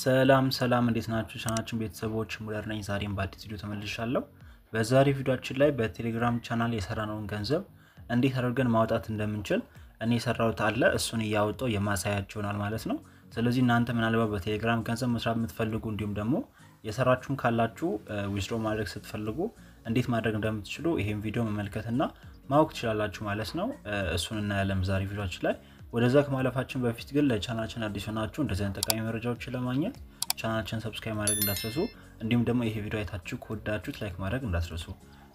ሰላም እንዴት ናችሁ? ቻናላችን ቤተሰቦች ሙለር ነኝ። ዛሬም በአዲስ ቪዲዮ ተመልሻለሁ። በዛሬ ቪዲዮአችን ላይ በቴሌግራም ቻናል የሰራነውን ገንዘብ እንዴት አድርገን ማውጣት እንደምንችል እኔ የሰራሁት አለ እሱን እያወጣው የማሳያችሁ ይሆናል ማለት ነው። ስለዚህ እናንተ ምናልባት በቴሌግራም ገንዘብ መስራት የምትፈልጉ እንዲሁም ደግሞ የሰራችሁም ካላችሁ ዊዝድሮ ማድረግ ስትፈልጉ እንዴት ማድረግ እንደምትችሉ ይሄን ቪዲዮ መመልከትና ማወቅ ትችላላችሁ ማለት ነው። እሱን እናያለን ዛሬ ቪዲዮአችን ላይ። ወደዛ ከማለፋችን በፊት ግን ለቻናላችን አዲስ ሆናችሁ እንደዚህ አይነት ጠቃሚ መረጃዎችን ለማግኘት ቻናላችንን ሰብስክራይብ ማድረግ እንዳትረሱ፣ እንዲሁም ደግሞ ይሄ ቪዲዮ አይታችሁ ከወዳችሁት ላይክ ማድረግ እንዳትረሱ።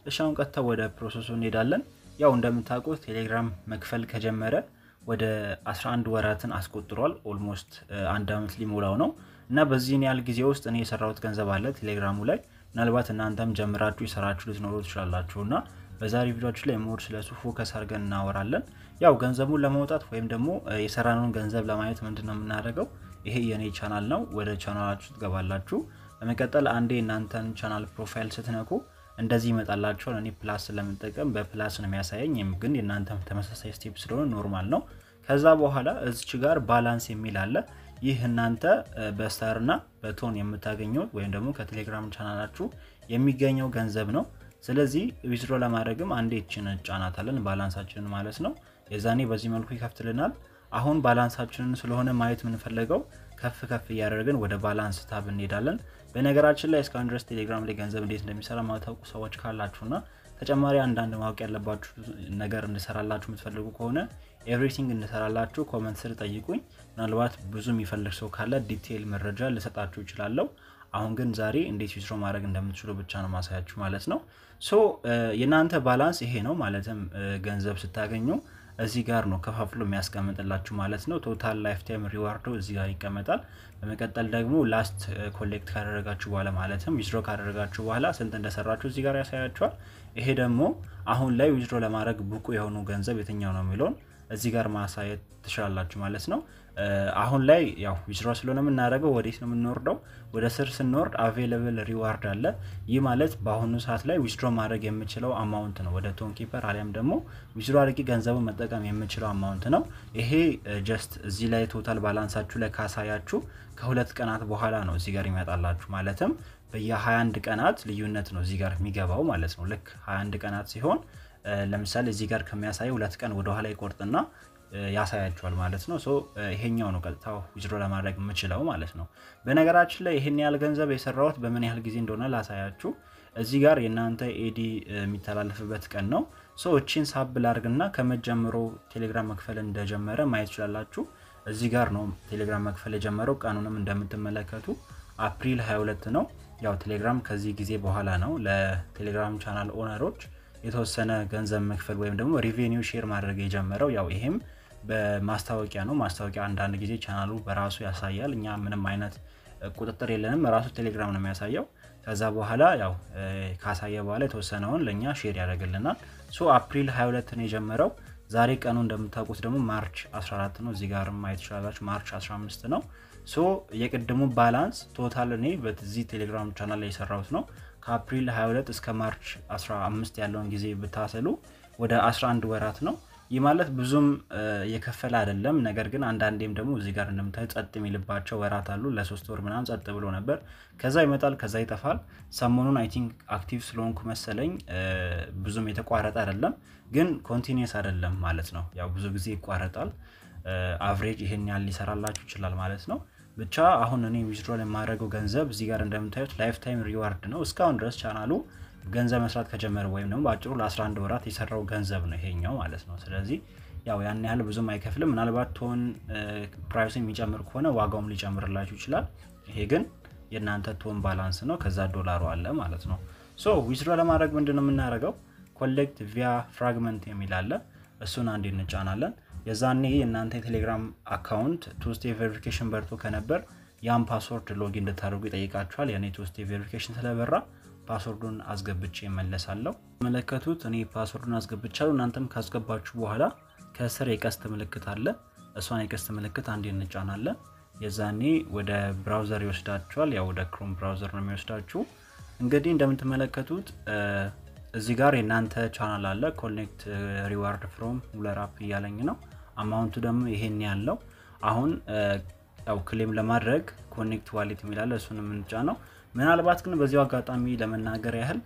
እሺ አሁን ቀጥታ ወደ ፕሮሰሱ እንሄዳለን። ያው እንደምታውቁት ቴሌግራም መክፈል ከጀመረ ወደ 11 ወራትን አስቆጥሯል። ኦልሞስት አንድ አመት ሊሞላው ነው እና በዚህን ያህል ጊዜ ውስጥ እኔ የሰራሁት ገንዘብ አለ ቴሌግራሙ ላይ። ምናልባት እናንተም ጀምራችሁ ይሰራችሁ ልትኖሩ ትችላላችሁና በዛሬ ቪዲዮአችን ላይ ሞር ስለሱ ፎከስ አድርገን እናወራለን። ያው ገንዘቡን ለማውጣት ወይም ደግሞ የሰራነውን ገንዘብ ለማየት ምንድነው የምናደርገው? ይሄ የኔ ቻናል ነው። ወደ ቻናላችሁ ትገባላችሁ። በመቀጠል አንዴ እናንተን ቻናል ፕሮፋይል ስትነኩ እንደዚህ ይመጣላችኋል። እኔ ፕላስ ስለምጠቀም በፕላስ ነው የሚያሳየኝ፣ ግን የእናንተም ተመሳሳይ ስቴፕ ስለሆነ ኖርማል ነው። ከዛ በኋላ እዚች ጋር ባላንስ የሚል አለ። ይህ እናንተ በስታርና በቶን የምታገኙት ወይም ደግሞ ከቴሌግራም ቻናላችሁ የሚገኘው ገንዘብ ነው። ስለዚህ ዊዝድሮ ለማድረግም አንዴ እቺን ጫናታለን ባላንሳችንን ማለት ነው። የዛኔ በዚህ መልኩ ይከፍትልናል። አሁን ባላንሳችንን ስለሆነ ማየት የምንፈልገው ከፍ እያደረግን ወደ ባላንስ ታብ እንሄዳለን። በነገራችን ላይ እስካሁን ድረስ ቴሌግራም ላይ ገንዘብ እንዴት እንደሚሰራ ማታውቁ ሰዎች ካላችሁና ተጨማሪ አንዳንድ ማወቅ ያለባችሁ ነገር እንሰራላችሁ የምትፈልጉ ከሆነ ኤቭሪቲንግ እንሰራላችሁ ኮሜንት ስር ጠይቁኝ። ምናልባት ብዙ የሚፈልግ ሰው ካለ ዲቴይል መረጃ ልሰጣችሁ እችላለሁ። አሁን ግን ዛሬ እንዴት ዊዝድሮ ማድረግ እንደምትችሉ ብቻ ነው ማሳያችሁ ማለት ነው። የናንተ ባላንስ ይሄ ነው ማለትም ገንዘብ ስታገኙ እዚህ ጋር ነው ከፋፍሎ የሚያስቀምጥላችሁ ማለት ነው። ቶታል ላይፍ ታይም ሪዋርዱ እዚህ ጋር ይቀመጣል። በመቀጠል ደግሞ ላስት ኮሌክት ካደረጋችሁ በኋላ ማለትም ዊዝድሮ ካደረጋችሁ በኋላ ስንት እንደሰራችሁ እዚህ ጋር ያሳያችኋል። ይሄ ደግሞ አሁን ላይ ዊዝድሮ ለማድረግ ብቁ የሆኑ ገንዘብ የትኛው ነው የሚለውን እዚህ ጋር ማሳየት ትችላላችሁ ማለት ነው። አሁን ላይ ያው ዊዝድሮ ስለሆነ የምናደርገው ወዴት ነው የምንወርደው? ወደ ስር ስንወርድ አቬሌብል ሪዋርድ አለ። ይህ ማለት በአሁኑ ሰዓት ላይ ዊዝድሮ ማድረግ የምችለው አማውንት ነው። ወደ ቶን ኪፐር አሊያም ደግሞ ዊዝድሮ አድርጌ ገንዘቡን መጠቀም የምችለው አማውንት ነው። ይሄ ጀስት እዚህ ላይ ቶታል ባላንሳችሁ ላይ ካሳያችሁ ከሁለት ቀናት በኋላ ነው እዚህ ጋር ይመጣላችሁ። ማለትም በየ21 ቀናት ልዩነት ነው እዚህ ጋር የሚገባው ማለት ነው። ልክ 21 ቀናት ሲሆን ለምሳሌ እዚህ ጋር ከሚያሳየው ሁለት ቀን ወደ ኋላ ይቆርጥና ያሳያችኋል ማለት ነው። ይሄኛው ነው ቀጥታው ዊዝድሮ ለማድረግ የምችለው ማለት ነው። በነገራችን ላይ ይሄን ያህል ገንዘብ የሰራሁት በምን ያህል ጊዜ እንደሆነ ላሳያችሁ። እዚህ ጋር የናንተ ኤዲ የሚተላለፍበት ቀን ነው። እቺን ሳብ ላርግና ከመጀመሩ ቴሌግራም መክፈል እንደጀመረ ማየት ይችላልላችሁ። እዚህ ጋር ነው ቴሌግራም መክፈል የጀመረው። ቀኑንም እንደምትመለከቱ አፕሪል 22 ነው። ያው ቴሌግራም ከዚህ ጊዜ በኋላ ነው ለቴሌግራም ቻናል ኦነሮች የተወሰነ ገንዘብ መክፈል ወይም ደግሞ ሪቬኒው ሼር ማድረግ የጀመረው። ያው ይሄም በማስታወቂያ ነው። ማስታወቂያ አንዳንድ ጊዜ ቻናሉ በራሱ ያሳያል። እኛ ምንም አይነት ቁጥጥር የለንም፣ ራሱ ቴሌግራም ነው የሚያሳየው። ከዛ በኋላ ያው ካሳየ በኋላ የተወሰነውን ለኛ ሼር ያደርግልናል። አፕሪል 22 ነው የጀመረው። ዛሬ ቀኑ እንደምታውቁት ደግሞ ማርች 14 ነው። እዚህ ጋር ማየት ይችላልላችሁ ማርች 15 ነው። የቅድሙ ባላንስ ቶታል እኔ በዚህ ቴሌግራም ቻናል ላይ የሰራሁት ነው። ከአፕሪል 22 እስከ ማርች 15 ያለውን ጊዜ ብታሰሉ ወደ 11 ወራት ነው። ይህ ማለት ብዙም የከፈለ አይደለም። ነገር ግን አንዳንዴም ደግሞ እዚህ ጋር እንደምታዩት ጸጥ የሚልባቸው ወራት አሉ። ለ3 ወር ምናምን ጸጥ ብሎ ነበር። ከዛ ይመጣል፣ ከዛ ይጠፋል። ሰሞኑን አይ ቲንክ አክቲቭ ስለሆንኩ መሰለኝ ብዙም የተቋረጠ አይደለም፣ ግን ኮንቲኒየስ አይደለም ማለት ነው። ያው ብዙ ጊዜ ይቋረጣል። አቨሬጅ ይሄን ያህል ሊሰራላችሁ ይችላል ማለት ነው። ብቻ አሁን እኔ ዊዝድሮ ለማድረገው ገንዘብ እዚህ ጋር እንደምታዩት ላይፍ ታይም ሪዋርድ ነው። እስካሁን ድረስ ቻናሉ ገንዘብ መስራት ከጀመረ ወይም ደግሞ ባጭሩ ለ11 ወራት የሰራው ገንዘብ ነው ይሄኛው ማለት ነው። ስለዚህ ያው ያን ያህል ብዙም አይከፍልም። ምናልባት ቶን ፕራይሱ የሚጨምር ከሆነ ዋጋውም ሊጨምርላችሁ ይችላል። ይሄ ግን የናንተ ቶን ባላንስ ነው። ከዛ ዶላሩ አለ ማለት ነው። ዊዝድሮ ለማድረግ ምንድነው የምናደርገው? ኮሌክት ቪያ ፍራግመንት የሚል አለ። እሱን አንዴ እንጫናለን። የዛኔ የናንተ ቴሌግራም አካውንት ቱ ስቴፕ ቬሪፊኬሽን በርቶ ከነበር ያን ፓስወርድ ሎጊን እንድታደርጉ ይጠይቃችኋል። የኔ ቱ ስቴፕ ቬሪፊኬሽን ስለበራ ፓስወርዱን አስገብቼ እመለሳለሁ። ተመለከቱት፣ እኔ ፓስወርዱን አስገብቻለሁ። እናንተም ካስገባችሁ በኋላ ከስር የቀስት ምልክት አለ። እሷን የቀስት ምልክት አንዴ እንጫናለን። የዛኔ ወደ ብራውዘር ይወስዳችኋል። ያው ወደ ክሮም ብራውዘር ነው የሚወስዳችሁ። እንግዲህ እንደምትመለከቱት እዚህ ጋር የናንተ ቻናል አለ። ኮኔክት ሪዋርድ ፍሮም ሙለር አፕ እያለኝ ነው። አማውንቱ ደግሞ ይሄን ያለው አሁን ያው ክሌም ለማድረግ ኮኔክት ዋሌት የሚላለ እሱን የምንጫነው። ምናልባት ግን በዚሁ አጋጣሚ ለመናገር ያህል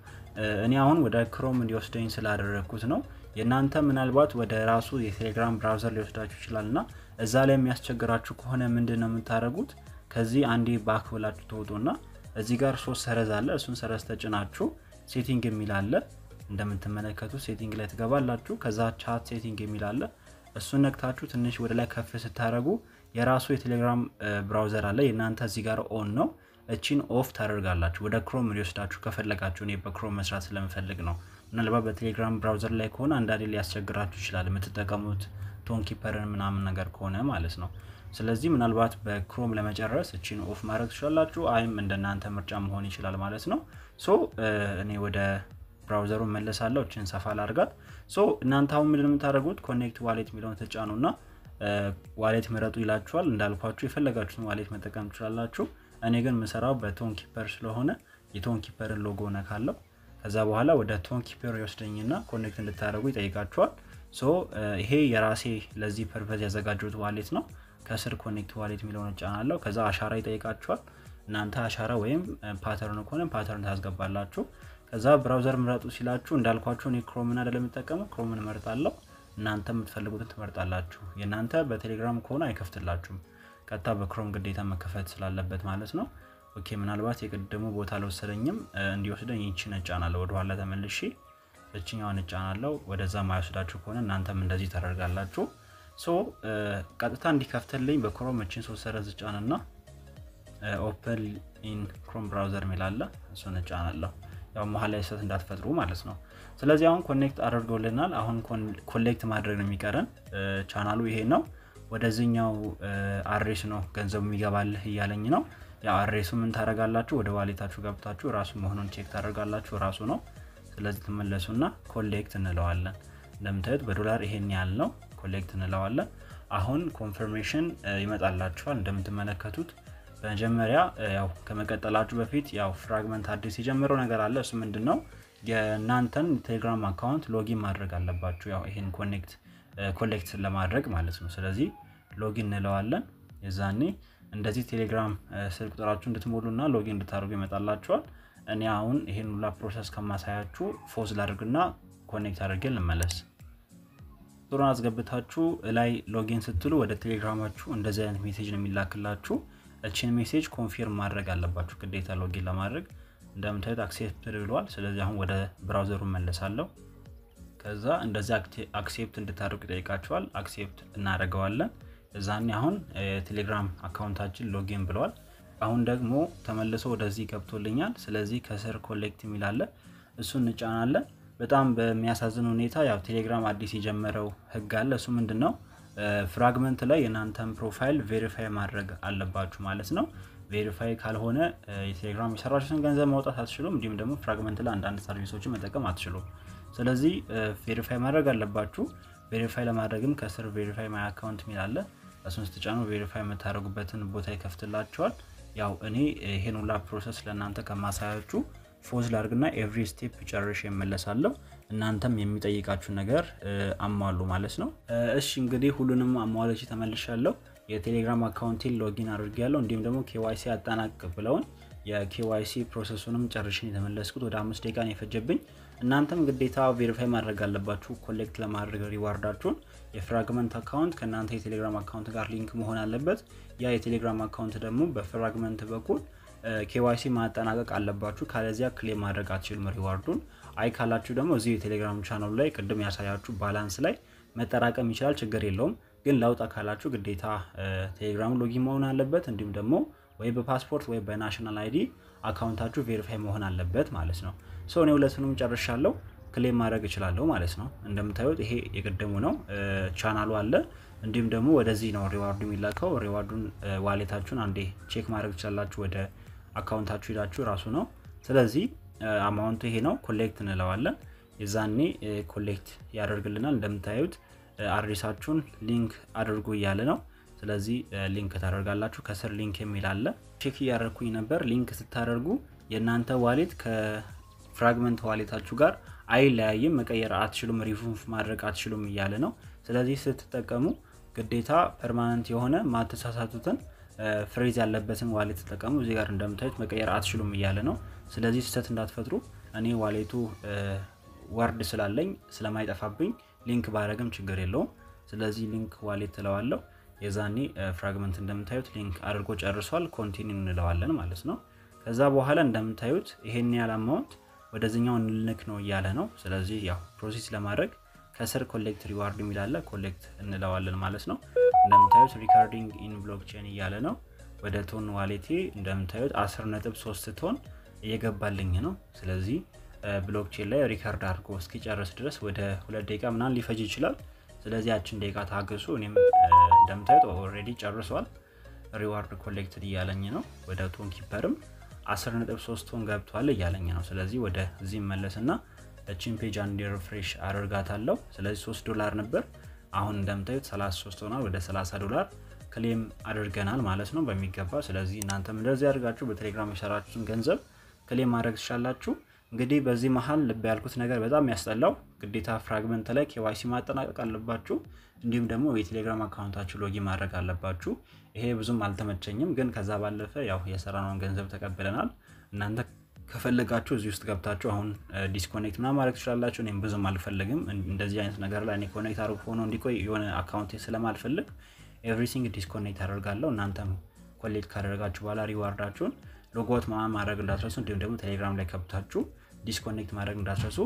እኔ አሁን ወደ ክሮም እንዲወስደኝ ስላደረኩት ነው። የናንተ ምናልባት ወደ ራሱ የቴሌግራም ብራውዘር ሊወስዳችሁ ይችላልና እዛ ላይ የሚያስቸግራችሁ ከሆነ ምንድነው የምታደርጉት? ከዚህ አንዴ ባክ ብላችሁ ተወጡና እዚህ ጋር 3 ሰረዝ አለ። እሱን ሰረዝ ተጭናችሁ ሴቲንግ የሚል አለ። እንደምትመለከቱት ሴቲንግ ላይ ትገባላችሁ። ከዛ ቻት ሴቲንግ የሚል አለ። እሱን ነክታችሁ ትንሽ ወደ ላይ ከፍ ስታደርጉ የራሱ የቴሌግራም ብራውዘር አለ። የናንተ እዚህ ጋር ኦን ነው። እቺን ኦፍ ታደርጋላችሁ። ወደ ክሮም ሊወስዳችሁ ከፈለጋችሁ እኔ በክሮም መስራት ስለምፈልግ ነው። ምናልባት በቴሌግራም ብራውዘር ላይ ከሆነ አንዳንዴ ሊያስቸግራችሁ ይችላል የምትጠቀሙት ቶንኪፐርን ምናምን ነገር ከሆነ ማለት ነው። ስለዚህ ምናልባት በክሮም ለመጨረስ እቺን ኦፍ ማድረግ ትችላላችሁ። አይም እንደናንተ ምርጫ መሆን ይችላል ማለት ነው። ሶ እኔ ወደ ብራውዘሩ መለሳለሁ። እቺን ሰፋ ላድርጋት። ሶ እናንተ አሁን ምንድነው የምታደርጉት? ኮኔክት ዋሌት የሚለውን ተጫኑና ዋሌት ምረጡ ይላችኋል። እንዳልኳችሁ የፈለጋችሁትን ዋሌት መጠቀም ትችላላችሁ። እኔ ግን የምሰራው በቶንኪፐር ስለሆነ የቶንኪፐርን ሎጎ ነካለሁ። ከዛ በኋላ ወደ ቶንኪፐር ይወስደኝና ኮኔክት እንድታደርጉ ይጠይቃችኋል። ሶ ይሄ የራሴ ለዚህ ፐርፐዝ ያዘጋጀሁት ዋሌት ነው። ከስር ኮኔክት ዋሌት የሚለውን ጫናለሁ። ከዛ አሻራ ይጠይቃችኋል። እናንተ አሻራ ወይም ፓተርን ከሆነ ፓተርን ታስገባላችሁ። ከዛ ብራውዘር ምረጡ ሲላችሁ እንዳልኳችሁ እኔ ክሮምን አይደለም የምጠቀመው፣ ክሮምን መርጣለሁ። እናንተ የምትፈልጉትን ትመርጣላችሁ። የናንተ በቴሌግራም ከሆነ አይከፍትላችሁም። ቀጥታ በክሮም ግዴታ መከፈት ስላለበት ማለት ነው። ኦኬ ምናልባት የቀደሙ ቦታ ለወሰደኝም እንዲወስደኝ ይቺን እጫናለሁ። ወደ ኋላ ተመልሼ እቺኛውን እጫናለሁ። ወደዛ ማይወስዳችሁ ከሆነ እናንተም እንደዚህ ታደርጋላችሁ። ሶ ቀጥታ እንዲከፍትልኝ በክሮም እቺን 3 ሰረዝ ጫንና ኦፕን ኢን ክሮም ብራውዘር ሚላለ እሱን እጫናለሁ። ያው መሃል ላይ ሰት እንዳትፈጥሩ ማለት ነው። ስለዚህ አሁን ኮኔክት አድርጎልናል። አሁን ኮኔክት ማድረግ ነው የሚቀረን። ቻናሉ ይሄ ነው። ወደዚህኛው አድሬስ ነው ገንዘብ የሚገባልህ እያለኝ ነው። ያ አድሬሱ ምን ታደርጋላችሁ? ወደ ዋሌታችሁ ገብታችሁ ራሱ መሆኑን ቼክ ታደርጋላችሁ። ራሱ ነው። ስለዚህ ተመለሱና ኮሌክት እንለዋለን። እንደምታዩት በዶላር ይሄን ያህል ነው። ኮሌክት እንለዋለን። አሁን ኮንፈርሜሽን ይመጣላችኋል። እንደምትመለከቱት በመጀመሪያ ያው ከመቀጠላችሁ በፊት ያው ፍራግመንት አዲስ የጀመረው ነገር አለ። እሱ ምንድነው? የናንተን ቴሌግራም አካውንት ሎጊን ማድረግ አለባችሁ። ያው ይሄን ኮሌክት ለማድረግ ማለት ነው። ስለዚህ ሎጊን እንለዋለን። የዛኔ እንደዚህ ቴሌግራም ስልክ ቁጥራችሁ እንድትሞሉና ሎጊን እንድታደርጉ ይመጣላችኋል። እኔ አሁን ይሄን ሁላ ፕሮሰስ ከማሳያችሁ ፎዝ ላድርግና ኮኔክት አድርጌ ልመለስ። ቁጥሩን አስገብታችሁ ላይ ሎጊን ስትሉ ወደ ቴሌግራማችሁ እንደዚህ አይነት ሜሴጅ ነው የሚላክላችሁ። እቺን ሜሴጅ ኮንፊርም ማድረግ አለባችሁ ግዴታ ሎጊን ለማድረግ። እንደምታዩት አክሴፕት ብሏል። ስለዚህ አሁን ወደ ብራውዘሩ መለሳለሁ። ከዛ እንደዚህ አክሴፕት እንድታደርጉ ይጠይቃችኋል። አክሴፕት እናደርገዋለን። እዛኔ አሁን ቴሌግራም አካውንታችን ሎጊን ብሏል። አሁን ደግሞ ተመልሶ ወደዚህ ገብቶልኛል። ስለዚህ ከስር ኮሌክት የሚል አለ። እሱን እንጫናለን። በጣም በሚያሳዝን ሁኔታ ያው ቴሌግራም አዲስ የጀመረው ህግ አለ። እሱ ምንድነው? ፍራግመንት ላይ የናንተን ፕሮፋይል ቬሪፋይ ማድረግ አለባችሁ ማለት ነው። ቬሪፋይ ካልሆነ የቴሌግራም የሰራችሁትን ገንዘብ ማውጣት አትችሉም። እንዲሁም ደግሞ ፍራግመንት ላይ አንዳንድ ሰርቪሶችን መጠቀም አትችሉም። ስለዚህ ቬሪፋይ ማድረግ አለባችሁ። ቬሪፋይ ለማድረግም ከስር ቬሪፋይ ማይ አካውንት የሚል አለ። እሱን ስትጫኑ ቬሪፋይ የምታደርጉበትን ቦታ ይከፍትላችኋል። ያው እኔ ይሄን ሁላ ፕሮሰስ ለእናንተ ከማሳያችሁ ፎዝ ላድርግና ኤቭሪ ስቴፕ ጨርሼ እመለሳለሁ። እናንተም የሚጠይቃችሁ ነገር አሟሉ ማለት ነው። እሺ እንግዲህ ሁሉንም አሟልቼ ተመልሻለሁ። የቴሌግራም አካውንቴን ሎጊን አድርጌያለሁ። እንዲሁም ደግሞ KYC አጣናቅ ብለውን የKYC ፕሮሰሱንም ጨርሼ የተመለስኩት ወደ 5 ደቂቃ ነው የፈጀብኝ። እናንተም ግዴታ ቬሪፋይ ማድረግ አለባችሁ ኮሌክት ለማድረግ ሪዋርዳችሁን። የፍራግመንት አካውንት ከናንተ የቴሌግራም አካውንት ጋር ሊንክ መሆን አለበት። ያ የቴሌግራም አካውንት ደግሞ በፍራግመንት በኩል KYC ማጣናቀቅ አለባችሁ። ካለዚያ ክሌም ማድረግ አትችሉም ሪዋርዱን። አይ ካላችሁ ደግሞ እዚህ የቴሌግራም ቻናሉ ላይ ቅድም ያሳያችሁ ባላንስ ላይ መጠራቀም ይችላል፣ ችግር የለውም። ግን ለውጥ ካላችሁ ግዴታ ቴሌግራም ሎጊን መሆን አለበት። እንዲሁም ደግሞ ወይ በፓስፖርት ወይ በናሽናል አይዲ አካውንታችሁ ቬሪፋይ መሆን አለበት ማለት ነው። ሶ እኔ ሁለቱንም ጨርሻለሁ። ክሌም ማድረግ እችላለሁ ማለት ነው። እንደምታዩት ይሄ የቀደሙ ነው ቻናሉ አለ። እንዲሁም ደግሞ ወደዚህ ነው ሪዋርዱ የሚላከው። ሪዋርዱን ዋሌታችሁን አንዴ ቼክ ማድረግ ትችላላችሁ። ወደ አካውንታችሁ ሄዳችሁ ራሱ ነው። ስለዚህ አማውንቱ ይሄ ነው። ኮሌክት እንለዋለን። የዛኔ ኮሌክት ያደርግልናል። እንደምታዩት አድሬሳችሁን ሊንክ አድርጉ እያለ ነው። ስለዚህ ሊንክ ታደርጋላችሁ። ከስር ሊንክ የሚል አለ። ቼክ ያደረኩኝ ነበር። ሊንክ ስታደርጉ የናንተ ዋሌት ከፍራግመንት ዋሌታችሁ ጋር አይለያይም፣ መቀየር አትችሉም፣ ሪሙቭ ማድረግ አትችሉም እያለ ነው። ስለዚህ ስትጠቀሙ ግዴታ ፐርማነንት የሆነ ማተሳሳቱትን ፍሬዝ ያለበትን ዋሌት ተጠቀሙ እዚህ ጋር እንደምታዩት መቀየር አትችሉም እያለ ነው ስለዚህ ስህተት እንዳትፈጥሩ እኔ ዋሌቱ ወርድ ስላለኝ ስለማይጠፋብኝ ሊንክ ባረግም ችግር የለውም ስለዚህ ሊንክ ዋሌት ተለዋለሁ የዛኔ ፍራግመንት እንደምታዩት ሊንክ አድርጎ ጨርሷል ኮንቲኒው እንለዋለን ማለት ነው ከዛ በኋላ እንደምታዩት ይሄን ያህል አማውንት ወደዚህኛው እንልክ ነው እያለ ነው ስለዚህ ያው ፕሮሰስ ለማድረግ ከስር ኮሌክት ሪዋርድ የሚላለ ኮሌክት እንለዋለን ማለት ነው እንደምታዩት ሪካርዲንግ ኢን ብሎክቼን እያለ ነው ወደ ቶን ዋሌቴ እንደምታዩት 10.3 ቶን እየገባልኝ ነው ስለዚህ ብሎክቼን ላይ ሪካርድ አድርጎ እስኪጨርስ ድረስ ወደ 2 ደቂቃ ምናምን ሊፈጅ ይችላል ስለዚህ አችን ደቂቃ ታገሱ እኔም እንደምታዩት ኦሬዲ ጨርሷል ሪዋርድ ኮሌክትድ እያለኝ ነው ወደ ቶን ኪፐርም 10.3 ቶን ገብቷል እያለኝ ነው ስለዚህ ወደ እዚህ መለስና እቺን ፔጅ አንድ ሪፍሬሽ አደርጋታለሁ ስለዚህ $3 ነበር አሁን እንደምታዩት 33 ሆኗል ወደ $30 ክሌም አድርገናል ማለት ነው በሚገባ ስለዚህ እናንተም እንደዚህ አድርጋችሁ በቴሌግራም የሰራችሁትን ገንዘብ ክሌም ማድረግ ትችላላችሁ እንግዲህ በዚህ መሃል ልብ ያልኩት ነገር በጣም ያስጠላው ግዴታ ፍራግመንት ላይ KYC ማጠናቀቅ አለባችሁ እንዲሁም ደግሞ የቴሌግራም አካውንታችሁ ሎጊን ማድረግ አለባችሁ ይሄ ብዙም አልተመቸኝም ግን ከዛ ባለፈ ያው የሰራነውን ገንዘብ ተቀበለናል እናንተ ከፈለጋችሁ እዚህ ውስጥ ገብታችሁ አሁን ዲስኮኔክት ማድረግ ትችላላችሁ እኔም ብዙም አልፈልግም እንደዚህ አይነት ነገር ላይ እኔ ኮኔክት አድርጎ ሆኖ እንዲቆይ የሆነ አካውንት ስለማልፈልግ ኤቭሪቲንግ ዲስኮኔክት አደርጋለሁ እናንተም ኮሌክት ካደረጋችሁ በኋላ ሪዋርዳችሁን ሎጎት ማድረግ እንዳትረሱ እንዲሁም ደግሞ ቴሌግራም ላይ ከብታችሁ ዲስኮኔክት ማድረግ እንዳትረሱ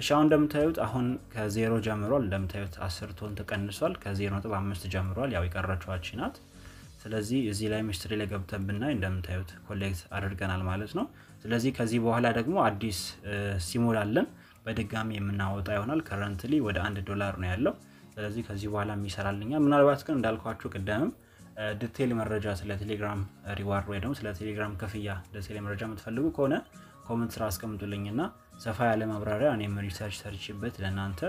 እሺ አሁን እንደምታዩት አሁን ከ0 ጀምሯል እንደምታዩት 10 ቶን ተቀንሷል ከ0.5 ጀምሯል ያው ይቀራችኋል ናት ስለዚህ እዚህ ላይ ሚስትሪ ላይ ገብተብና እንደምታዩት ኮሌክት አድርገናል ማለት ነው ስለዚህ ከዚህ በኋላ ደግሞ አዲስ ሲሞላለን በድጋሚ የምናወጣ ይሆናል ከረንትሊ ወደ $1 ነው ያለው ስለዚህ ከዚህ በኋላ የሚሰራልኛል ምናልባት ግን እንዳልኳችሁ ቀደምም ዲቴል መረጃ ስለ ቴሌግራም ሪዋርድ ወይ ደግሞ ስለ ቴሌግራም ከፍያ ዲቴል መረጃ የምትፈልጉ ከሆነ ኮሜንት ስራ አስቀምጡልኝና ሰፋ ያለ ማብራሪያ እኔም ሪሰርች ሰርችበት ለእናንተ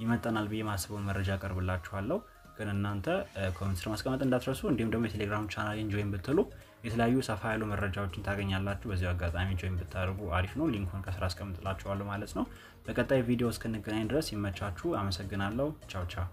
ይመጣናል ብዬ ማስበውን መረጃ አቀርብላችኋለሁ ግን እናንተ ኮሜንት ስራ ማስቀመጥ እንዳትረሱ እንዲሁም ደግሞ የቴሌግራም ቻናሌን ጆይን ብትሉ የተለያዩ ሰፋ ያሉ መረጃዎችን ታገኛላችሁ በዚህ አጋጣሚ ጆይን ብታደርጉ አሪፍ ነው ሊንኩን ከስራ አስቀምጥላችኋለሁ ማለት ነው በቀጣይ ቪዲዮ እስክንገናኝ ድረስ ይመቻችሁ አመሰግናለሁ ቻው ቻው